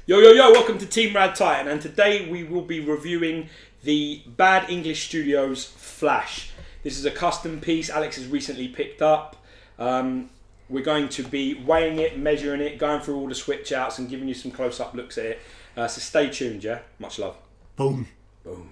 Yo, welcome to Team RaddTitan, and today we will be reviewing the Bad English Studios Flash. This is a custom piece Alex has recently picked up. We're going to be weighing it, measuring it, going through all the switch outs and giving you some close-up looks at it. So stay tuned, yeah? Much love. Boom. Boom.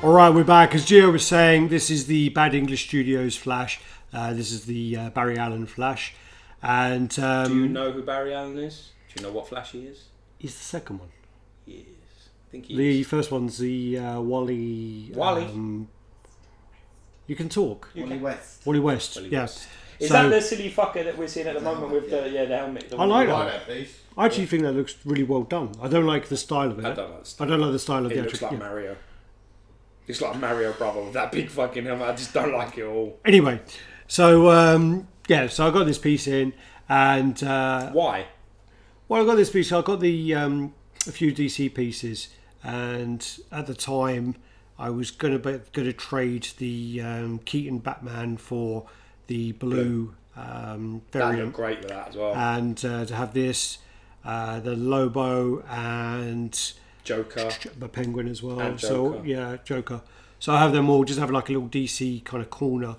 Alright, we're back. As Gio was saying, this is the Bad English Studios Flash. This is the Barry Allen Flash. And do you know who Barry Allen is? Do you know what Flash he is? He's the second one. He is. I think he The is. first one's the Wally. You can talk. Wally West. Wally West. Wally Yeah. West. Is that the silly fucker that we're seeing at the moment with the helmet? I like that. I actually think that looks really well done. I don't like the style of it. I don't like the style. I don't like the style of the It looks actual. like Mario. It's like Mario brother with that big fucking helmet. I just don't like it all. Anyway, so so I got this piece in, and Why? well, I got this piece. I got the a few DC pieces, and at the time, I was going to trade the Keaton Batman for the blue That variant, looked great with that as well. and to have this, the Lobo and Joker. the Penguin as well. And So Joker. yeah, Joker. So I have them all. Just have like a little DC kind of corner.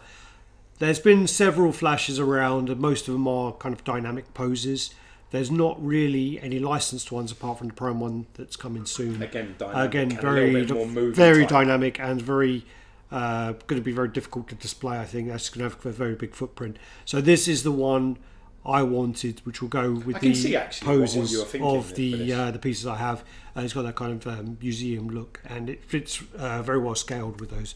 There's been several flashes around, and most of them are kind of dynamic poses. There's not really any licensed ones apart from the Prime one that's coming soon. Again, dynamic. Again, and a little bit more movie very type. dynamic and very going to be very difficult to display. I think that's going to have a very big footprint. So this is the one I wanted, which will go with I can the see actually what poses you were thinking of for the this. pieces I have. It's got that kind of museum look, and it fits very well scaled with those.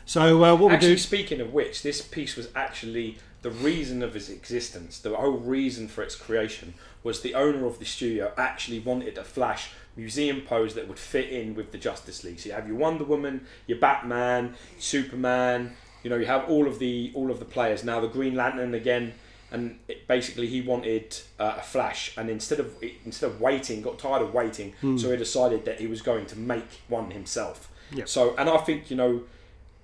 So what we Actually, do? speaking of which, this piece was actually the reason of its existence. The whole reason for its creation was the owner of the studio actually wanted a Flash museum pose that would fit in with the Justice League. So you have your Wonder Woman, your Batman, Superman. You know, you have all of the players. Now the Green Lantern again. And basically, he wanted a Flash, and instead of waiting, got tired of waiting, so he decided that he was going to make one himself. Yeah. So, and I think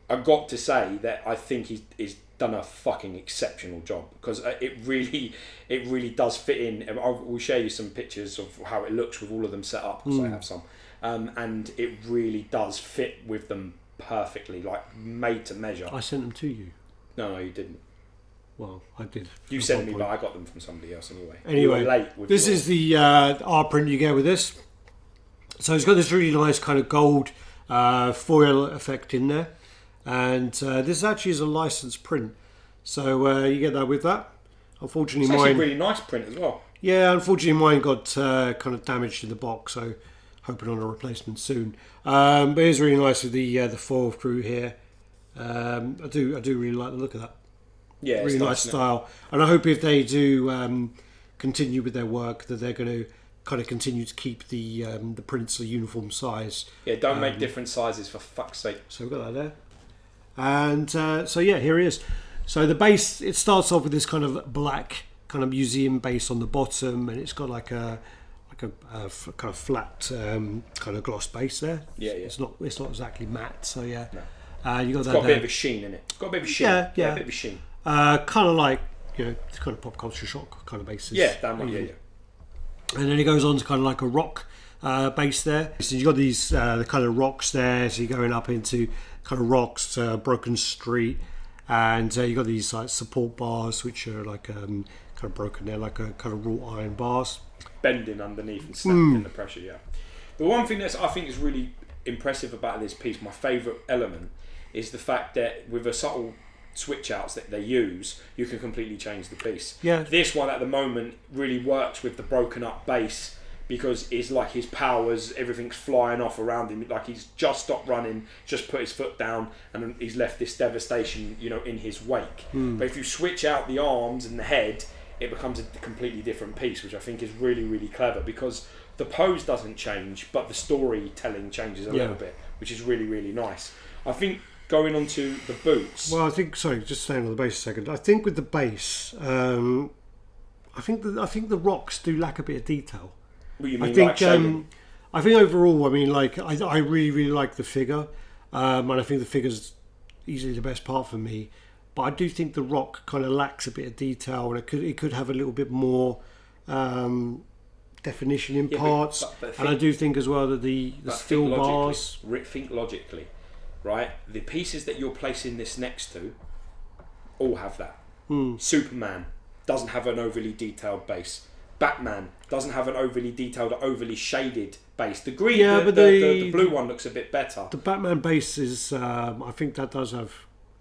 I got to say that I think he's done a fucking exceptional job, because it really does fit in. We'll share you some pictures of how it looks with all of them set up, because I have some, and it really does fit with them perfectly, like made to measure. I sent them to you. No, you didn't. Well, I did. You sent me, but I got them from somebody else anyway. Anyway, You were late with this is the art print you get with this. So it's got this really nice kind of gold foil effect in there, and this actually is a licensed print. So you get that with that. Unfortunately, It's actually mine. a really nice print as well. Yeah, unfortunately, mine got kind of damaged in the box. So hoping on a replacement soon. But it's really nice with the foil through here. I do really like the look of that. Yeah, it's Really nice isn't it? style, and I hope if they do continue with their work, that they're going to kind of continue to keep the prints a uniform size. Yeah, don't make different sizes for fuck's sake. So we've got that there, and so yeah, here he is. So the base, it starts off with this kind of black kind of museum base on the bottom, and it's got like a kind of flat kind of gloss base there. Yeah. It's not exactly matte. So yeah, No. you got It's that got a there. bit of a sheen in it. It's got a bit of a sheen. Yeah. A bit of a sheen. Kind of like, kind of pop culture shock kind of bases. Yeah, damn right. Yeah. And then it goes on to kind of like a rock base there. So you've got these the kind of rocks there. So you're going up into kind of rocks, broken street, and you've got these like support bars which are like kind of broken there, like a kind of wrought iron bars. Bending underneath and snapped in the pressure. Yeah. The one thing that I think is really impressive about this piece, my favourite element, is the fact that with a subtle switch outs that they use, you can completely change the piece. Yeah. This one at the moment really works with the broken up base, because it's like his powers, everything's flying off around him, like he's just stopped running, just put his foot down, and he's left this devastation, in his wake. But if you switch out the arms and the head, it becomes a completely different piece, which I think is really, really clever, because the pose doesn't change, but the storytelling changes a little bit, which is really, really nice. I think going on to the boots. Well, I think, sorry, just staying on the base a second. I think with the base, I think the rocks do lack a bit of detail. What you mean, I think like shading? I think overall, I mean, like I really like the figure, and I think the figure's easily the best part for me. But I do think the rock kind of lacks a bit of detail, and it could have a little bit more definition in parts. And I do think as well that the steel bars. Think logically, right? The pieces that you're placing this next to all have that. Superman doesn't have an overly detailed base. Batman doesn't have an overly detailed or overly shaded base. The green, the blue one looks a bit better. The Batman base is, I think that does have,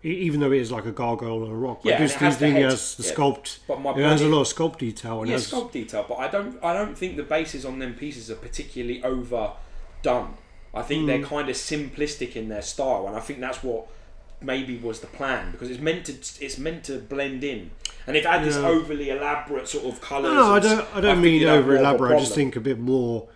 even though it is like a gargoyle on a rock. Yeah, this thing has the sculpt. But it has a lot of sculpt detail. And sculpt detail. But I don't think the bases on them pieces are particularly overdone. I think they're kind of simplistic in their style, and I think that's what maybe was the plan, because it's meant to blend in. And if it had this overly elaborate sort of colours... No, I don't mean over elaborate. I just think a bit more...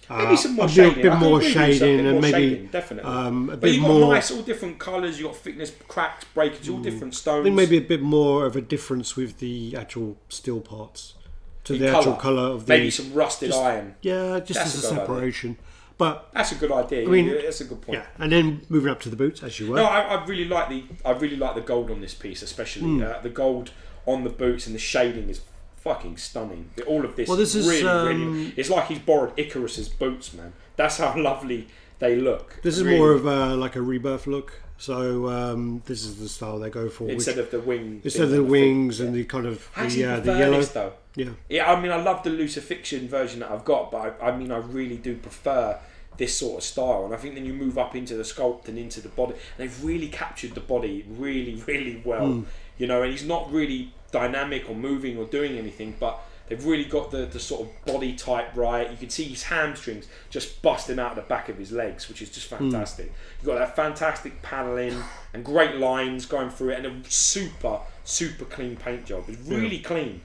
maybe some more shading. A bit more shading, and maybe shading, definitely. A but bit you've got more... nice, all different colours. You've got thickness, cracks, breakage, all different stones. I think maybe a bit more of a difference with the actual steel parts to the colour. actual colour of the... Maybe some rusted iron. Yeah, just as a separation. Idea. But that's a good idea. I mean, that's a good point. Yeah, and then moving up to the boots, as you were. No, I really like the gold on this piece, especially the gold on the boots, and the shading is fucking stunning. All of this, is really. It's like he's borrowed Icarus's boots, man. That's how lovely they look. This is more of like a rebirth look. So this is the style they go for. Instead of the wing. Instead of the wings and the kind of the yellow. Though. Yeah. Yeah, I mean, I love the Lucifixion version that I've got, but I mean, I really do prefer this sort of style. And I think then you move up into the sculpt and into the body, and they've really captured the body really, really well. You know, and he's not really dynamic or moving or doing anything, but they've really got the sort of body type right. You can see his hamstrings just busting out the back of his legs, which is just fantastic. You've got that fantastic paneling and great lines going through it, and a super, super clean paint job. It's really clean.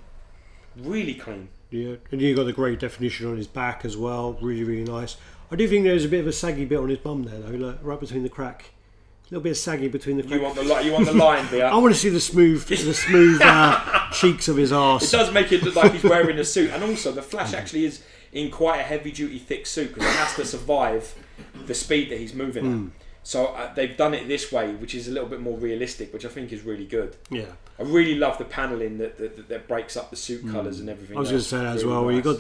Really clean. Yeah, and you got the great definition on his back as well. Really, really nice. I do think there's a bit of a saggy bit on his bum there, though, like right between the crack. A little bit of saggy between the crack. You want the line there. I want to see the smooth cheeks of his arse. It does make it look like he's wearing a suit, and also the Flash actually is in quite a heavy-duty, thick suit, because it has to survive the speed that he's moving at. So they've done it this way, which is a little bit more realistic, which I think is really good. Yeah, I really love the paneling that breaks up the suit colours and everything. I was going to say that as well. Nice. You've got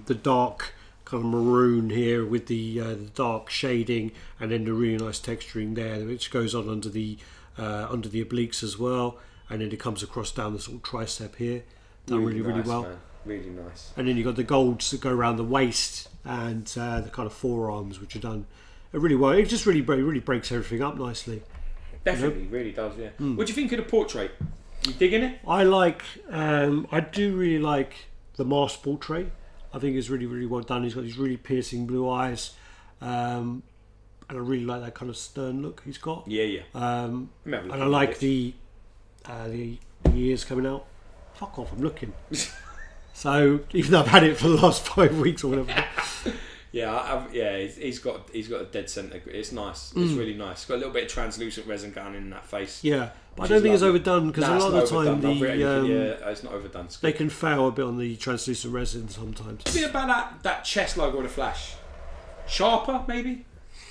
the dark kind of maroon here with the dark shading, and then the really nice texturing there, which goes on under the obliques as well, and then it comes across down the sort of tricep here. Done really well. Man. Really nice. And then you've got the golds that go around the waist and the kind of forearms, which are done really well. It just really breaks everything up nicely. Definitely, really does. Yeah. What do you think of the portrait? You digging it? I do really like the masked portrait. I think it's really, really well done. He's got these really piercing blue eyes, and I really like that kind of stern look he's got. Yeah. And I like the ears coming out. Fuck off! I'm looking. So even though I've had it for the last 5 weeks or whatever. He's got a dead centre. It's nice. It's really nice. It's got a little bit of translucent resin going in that face. Yeah, but I don't think it's overdone, because a lot of the time it's not overdone. They can fail a bit on the translucent resin sometimes. A bit about that chest logo of the Flash. Sharper, maybe.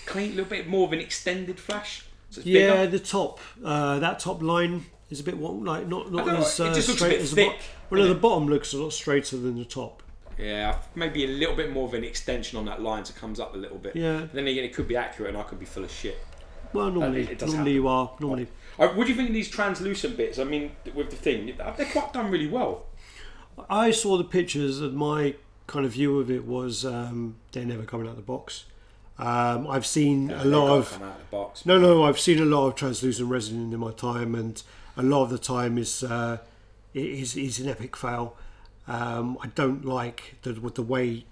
Clean, a little bit more of an extended Flash. So it's bigger. The top, that top line is a bit not as it just looks a bit thick. The bottom looks a lot straighter than the top. Yeah, maybe a little bit more of an extension on that line, so it comes up a little bit. Yeah. But then again, it could be accurate, and I could be full of shit. Well, normally you are. Normally. What do you think of these translucent bits? I mean, with the thing, they're quite done really well. I saw the pictures, and my kind of view of it was they're never coming out of the box. I've seen a lot of. Come out of the box. No. I've seen a lot of translucent resin in my time, and a lot of the time is an epic fail. I don't like the way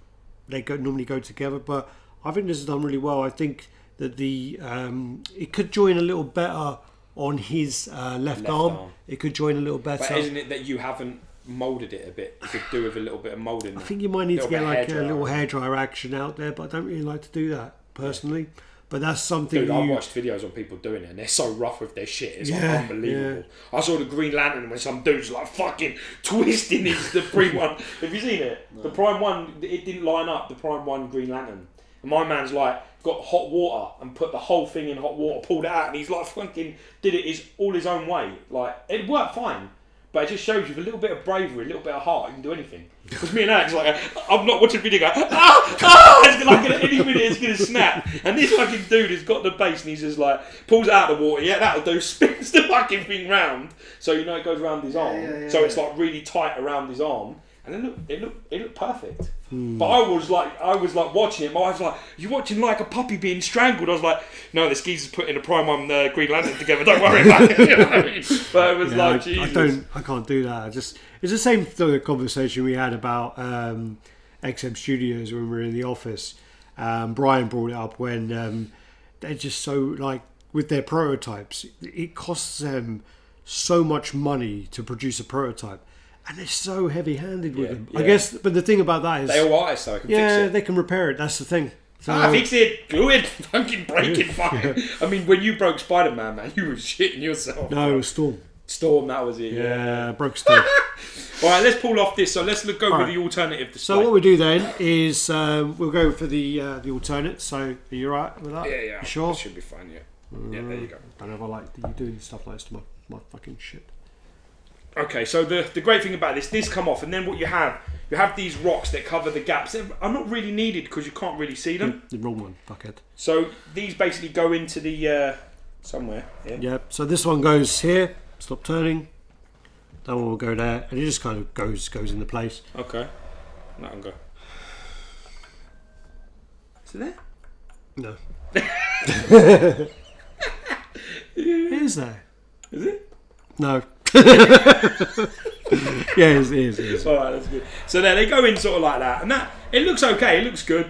they normally go together, but I think this is done really well. I think that it could join a little better on his left arm. It could join a little better. But isn't it that you haven't moulded it a bit? You could do with a little bit of moulding. I think you might need to get like a little hairdryer action out there, but I don't really like to do that personally. But that's something. Dude, I've watched videos on people doing it, and they're so rough with their shit. It's like unbelievable. I saw the Green Lantern when some dude's like fucking twisting the Prime one. Have you seen it? No. The Prime one, it didn't line up. The Prime one Green Lantern, and my man's like got hot water and put the whole thing in hot water, pulled it out, and he's like fucking did it all his own way. Like it worked fine. But it just shows you with a little bit of bravery, a little bit of heart, you can do anything. Because me and Alex, like, I'm not watching a video going, it's like at any minute it's going to snap. And this fucking dude has got the base and he's just like, pulls it out of the water, that'll do, spins the fucking thing round. So you know it goes around his arm. So it's like really tight around his arm. And it looked perfect. But I was like watching it. My wife's like, "You watching like a puppy being strangled?" I was like, "No, the geezer's putting a Prime on Green Lantern together. Don't worry about it." You know what I mean? But it was like, Jesus. I can't do that. It's the same sort of conversation we had about XM Studios when we were in the office. Brian brought it up when they're just so like with their prototypes. It costs them so much money to produce a prototype. And they're so heavy-handed with them. I guess, but the thing about that is... They're wise, so I can fix it. Yeah, they can repair it. That's the thing. So, fix it, glue it, fucking break it, fine. I mean, when you broke Spider-Man, man, you were shitting yourself. No, it was Storm. Storm, that was it. Yeah, broke Storm. All right, let's pull off this. So let's go with the alternative display. So what we do then is we'll go for the alternate. So are you all right with that? Yeah. You sure? It should be fine, yeah. Yeah, there you go. I don't know if I like you doing stuff like this to my fucking shit. Okay, so the great thing about this come off, and then what you have these rocks that cover the gaps. They are not really needed because you can't really see them. The wrong one, fuckhead. So these basically go into the somewhere. Yeah. So this one goes here. Stop turning. That one will go there, and it just kind of goes into place. Okay. That one go. Is it there? No. It is there. Is it? No. Yeah, it is. Alright, that's good. So there they go in sort of like that, and that it looks okay. It looks good.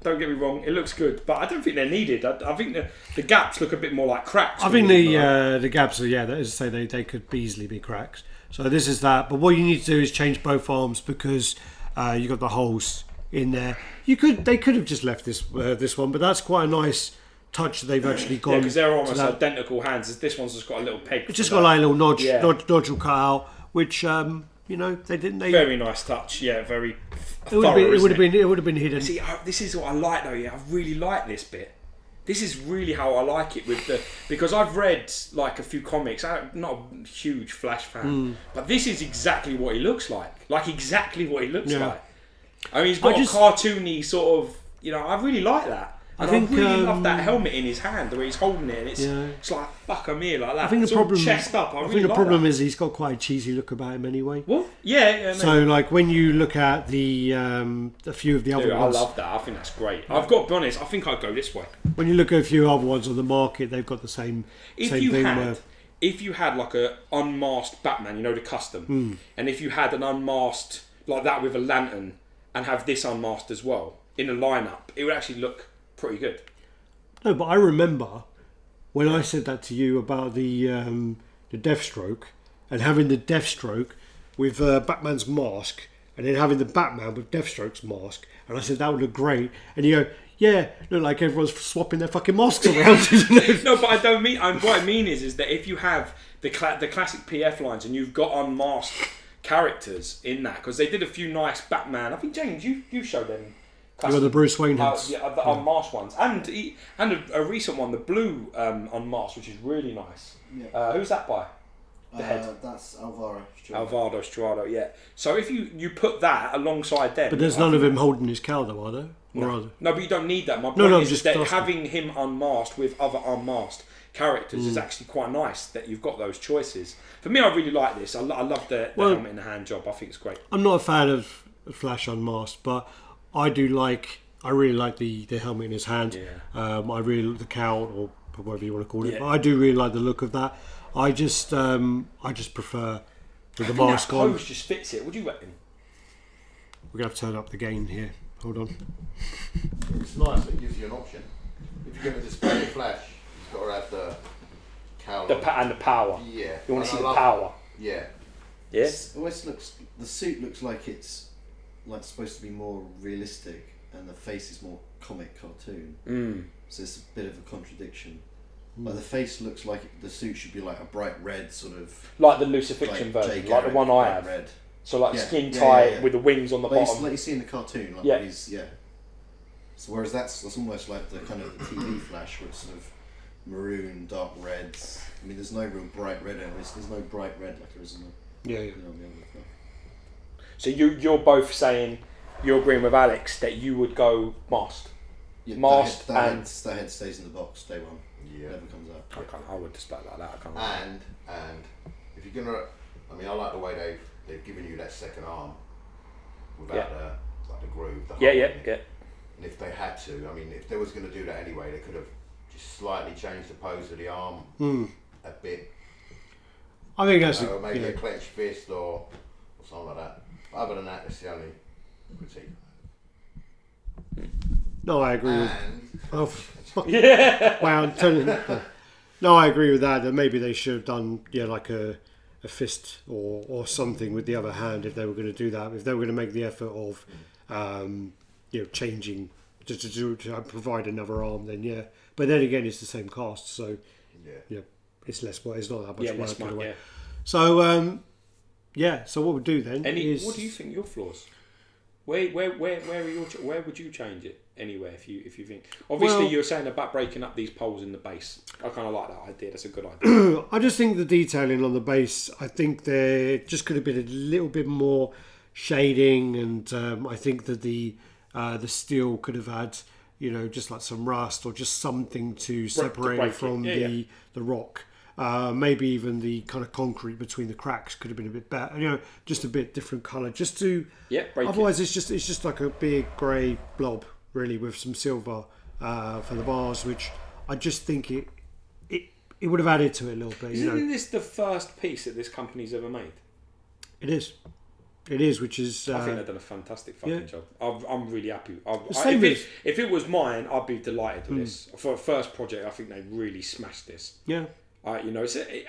Don't get me wrong, it looks good, but I don't think they're needed. I think the gaps look a bit more like cracks. I think the gaps are as I say they could easily be cracks. So this is that, but what you need to do is change both arms because you got the holes in there. They could have just left this one, but that's quite a nice touch that they've actually gone. Yeah, because they're almost identical hands. This one's just got a little peg. It's just got like a little nodule cut out, which they didn't. Very nice touch. Yeah, very. It would have been hidden. See, this is what I like though. Yeah, I really like this bit. This is really how I like it because I've read like a few comics. I'm not a huge Flash fan, but this is exactly what he looks like. Like exactly what he looks like. I mean, he's got a cartoony sort of. I really like that. And I really love that helmet in his hand, the way he's holding it, and it's like, fuck, I'm here, like that. I think the problem, chest up. I think the problem is he's got quite a cheesy look about him anyway. What? Yeah. So, like, when you look at the a few of the other ones... I love that. I think that's great. I've got to be honest, I think I'd go this way. When you look at a few other ones on the market, they've got the same thing. If you had, like, a unmasked Batman, the custom, and if you had an unmasked, like that with a lantern, and have this unmasked as well, in a lineup, it would actually look pretty good. No, but I remember when I said that to you about the Deathstroke and having the Deathstroke with Batman's mask and then having the Batman with Deathstroke's mask, and I said that would look great, and you go, yeah, look like everyone's swapping their fucking masks around. No, but I don't mean. What I mean is that if you have the classic PF lines and you've got unmasked characters in that, because they did a few nice Batman. I think James, you showed them. The Bruce Wayne heads. The unmasked ones. And a recent one, the blue unmasked, which is really nice. Yeah. Who's that by? The head? That's Alvaro Strado, yeah. So if you put that alongside them... But there's none of him holding his cowl though, are there? No, but you don't need that. My point is that having him unmasked with other unmasked characters is actually quite nice that you've got those choices. For me, I really like this. I love the helmet in the hand job. I think it's great. I'm not a fan of Flash unmasked, but... I really like the helmet in his hand. Yeah. I really like the cowl, or whatever you want to call it. Yeah. But I do really like the look of that. I just prefer with the mask on. That pose just fits it. What do you reckon? We're gonna have to turn up the gain here. Hold on. It's nice. It gives you an option. If you're going to display the Flash, you've got to have the cowl and the power. Yeah. You want to see the power. Yeah. Yes. The suit looks like it's. Like supposed to be more realistic, and the face is more comic cartoon. So it's a bit of a contradiction. Like the face looks like the suit should be like a bright red sort of. Like the Lucifixion version, like the one I have. Red. So like skin tight with the wings on the like bottom. Like you see in the cartoon. Like So whereas that's almost like the kind of the TV Flash, where it's sort of maroon, dark reds. I mean, there's no real bright red. There's no bright red like there is in the. Yeah. So you're both saying you're agreeing with Alex that you would go masked. Yeah, masked that head stays in the box day one. Yeah. Never comes out. I would display it like that. I can't. And if you're gonna, I mean, I like the way they've given you that second arm without the groove. The yeah. And if they had to, I mean, if they was gonna do that anyway, they could have just slightly changed the pose of the arm a bit. I think that's or maybe a clenched fist or something like that. But other than that, it's the only critique. No, I agree. And Wow, no, I agree with that. That maybe they should have done like a fist or something with the other hand if they were going to do that. If they were going to make the effort of changing to provide another arm, then yeah. But then again, it's the same cost, so it's less. It's not that much work anyway. Yeah. So so what we'll do then is. What do you think your flaws? Where would you change it anywhere if you think? Obviously, you're saying about breaking up these poles in the base. I kind of like that idea. That's a good idea. I just think the detailing on the base. I think there just could have been a little bit more shading, and I think that the steel could have had just like some rust or just something to separate it from the rock. Maybe even the kind of concrete between the cracks could have been a bit better. Just a bit different colour, just to. Otherwise, it's just like a big grey blob, really, with some silver for the bars, which I just think it would have added to it a little bit. Isn't this the first piece that this company's ever made? It is. It is, which is. I think they've done a fantastic fucking job. I'm really happy. If it was mine, I'd be delighted with this. For a first project, I think they really smashed this. Yeah. I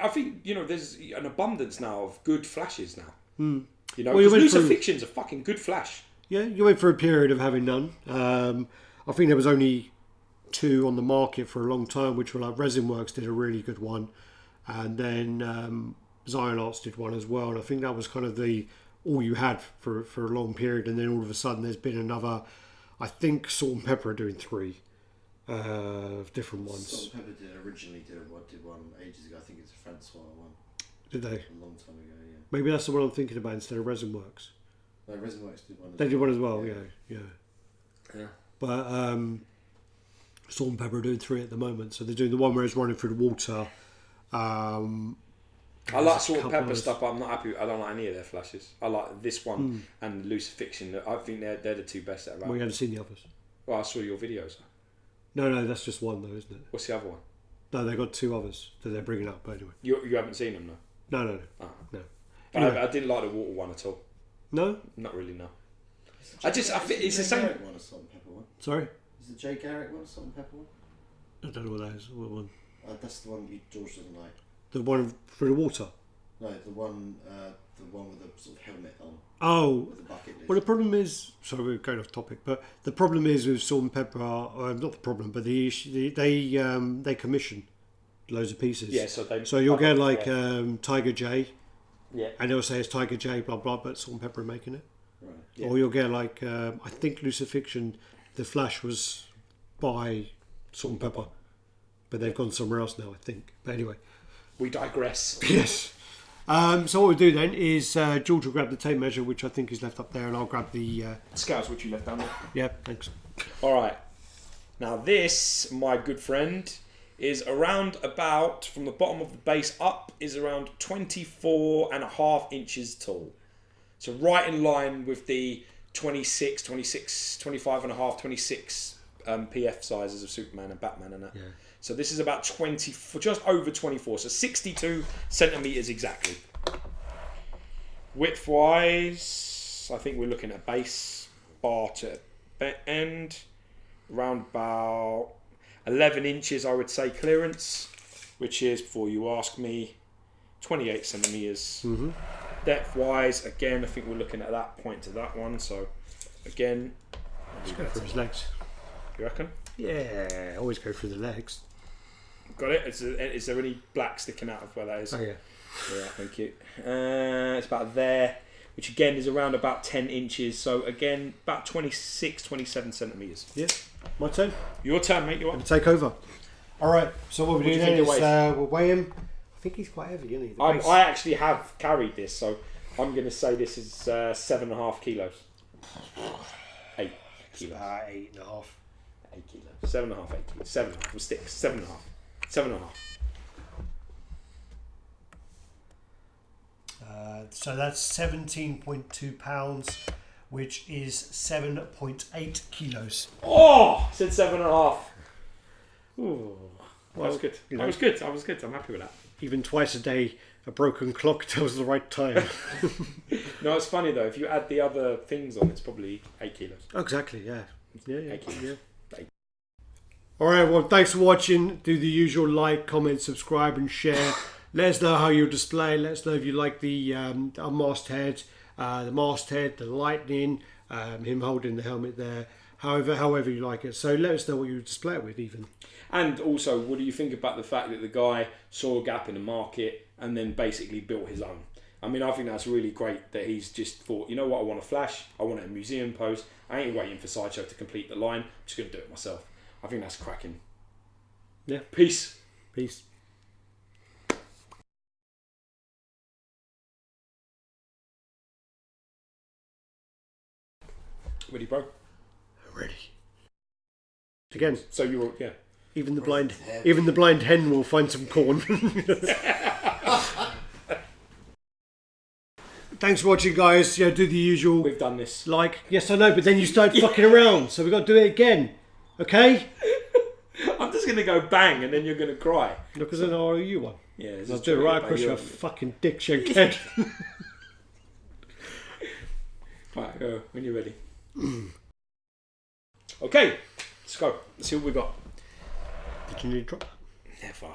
think there's an abundance now of good flashes now. Well, Lucifiction's a fucking good flash. Yeah, you went through a period of having none. I think there was only 2 on the market for a long time, which were like Resin Works did a really good one, and then Zion Arts did one as well. And I think that was kind of all you had for a long period. And then all of a sudden, there's been another. I think Salt and Pepper are doing 3. Different ones. Salt and Pepper originally did one ages ago. I think it's a Francois one. Did they? A long time ago, yeah. Maybe that's the one I'm thinking about instead of Resin Works. No, Resin Works did one. They did one as well, yeah. But Salt and Pepper are doing 3 at the moment. So they're doing the one where it's running through the water. I like Salt and Pepper stuff, but I'm not happy. I don't like any of their flashes. I like this one and Lucifixion. I think they're the 2 best that are out. Well, you haven't seen the others. Well, I saw your videos. No, that's just one though, isn't it? What's the other one? No, they've got 2 others that they're bringing up. But anyway, you haven't seen them, no? No. Oh. No. But anyway. I didn't like the water one at all. No, not really. No. I think it's the same. One or Salt and Pepper one. Sorry. Is the Jay Garrick one Salt and Pepper one? I don't know what that is. What one? That's the one George doesn't like. The one through the water. No, the one with the sort of helmet on. Oh, with the bucket lid. Well, the problem is, sorry, we're going off topic, but the problem is with Salt and Pepper, not the problem, but the issue, they commission loads of pieces. Yeah, so you'll get like Tiger J, yeah, and they'll say it's Tiger J, blah blah, but Salt and Pepper are making it. Right. Yeah. Or you'll get like I think Lucifixion, the Flash was by Salt and Pepper, but they've gone somewhere else now, I think. But anyway, we digress. Yes. So what we'll do then is George will grab the tape measure, which I think is left up there, and I'll grab the scales, which you left down there. Yeah, thanks. All right. Now this, my good friend, is around about, from the bottom of the base up, is around 24.5 inches tall. So right in line with the 26, 25.5, 26 PF sizes of Superman and Batman and that. Yeah. So this is about 20, just over 24, so 62 centimetres exactly. Width-wise, I think we're looking at base, bar to end, around about 11 inches, I would say, clearance, which is, before you ask me, 28 centimetres. Mm-hmm. Depth-wise, again, I think we're looking at that point to that one, so again, Let's go for his legs. You reckon? Yeah, always go through the legs. Got it. Is there any black sticking out of where that is? Oh yeah. Yeah, thank you. It's about there, which again is around about 10 inches. So again, about 26, 27 centimetres. Yeah. My turn. Your turn, mate. You I'm up? gonna take over. All right. So what we're What do you doing think then it is we'll weigh him. I think he's quite heavy, isn't he? I actually have carried this, so I'm going to say this is 7.5 kilos. 8 kilos. 8.5. 8 kilos. 7.5, 8 kilos. 7.5. We'll stick 7.5. 7.5. So that's 17.2 pounds, which is 7.8 kilos. Oh! I said 7.5. Ooh. Well, That was good. you know. That was good. I was good. I'm happy with that. Even twice a day, a broken clock tells the right time. No, it's funny though. If you add the other things on, it's probably 8 kilos. Oh, exactly. Yeah. Yeah. 8 kilos. Yeah. All right. Well, thanks for watching. Do the usual like, comment, subscribe, and share. Let us know how you display. Let us know if you like the masthead, the lightning, him holding the helmet there. However you like it. So let us know what you display it with, even. And also, what do you think about the fact that the guy saw a gap in the market and then basically built his own? I mean, I think that's really great that he's just thought, you know what, I want a flash, I want it in museum pose, I ain't waiting for Sideshow to complete the line, I'm just going to do it myself. I think that's cracking. Yeah. Peace. Peace. Ready, bro? Ready. Again. So you're, yeah. Even the blind hen will find some corn. Thanks for watching, guys. Yeah, do the usual. We've done this. Like, yes, I know, but then you started fucking around, so we got to do it again. Okay? I'm just going to go bang and then you're going to cry. Because then I'll owe you one. Yeah, I'll do it right across your fucking dick shank head. Right, go when you're ready. Okay, let's go. Let's see what we got. Did you need a drop? Never.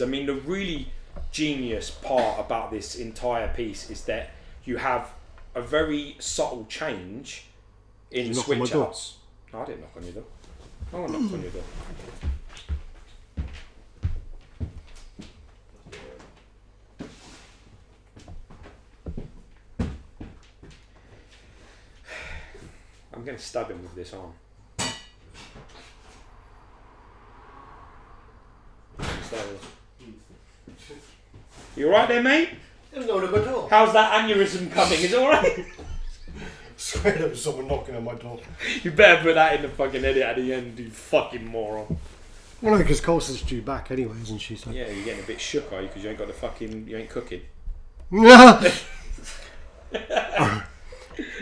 I mean, the really genius part about this entire piece is that you have a very subtle change in switch outs. No, I didn't knock on your door. No one knocked on your door. I'm going to stab him with this arm. You alright there, mate? There's no one at my door. How's that aneurysm coming? Is it alright? I swear there was someone knocking on my door. You better put that in the fucking edit at the end, you fucking moron. Well, no, because Colson's due back anyway, isn't she? So. Yeah, you're getting a bit shook, are you? Because you ain't got the fucking, you ain't cooking.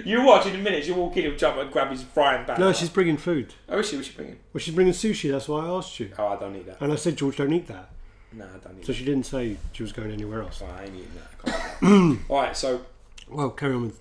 You watch in a minute, she'll walk in and jump and grab his frying pan. No, she's bringing food. Oh, is she? What's she bringing? Well, she's bringing sushi, that's why I asked you. Oh, I don't eat that. And I said, George, don't eat that. No, I don't eat So that. she didn't say she was going anywhere else. Oh, I ain't eating that. I can't eat that. Alright, so... Well, carry on with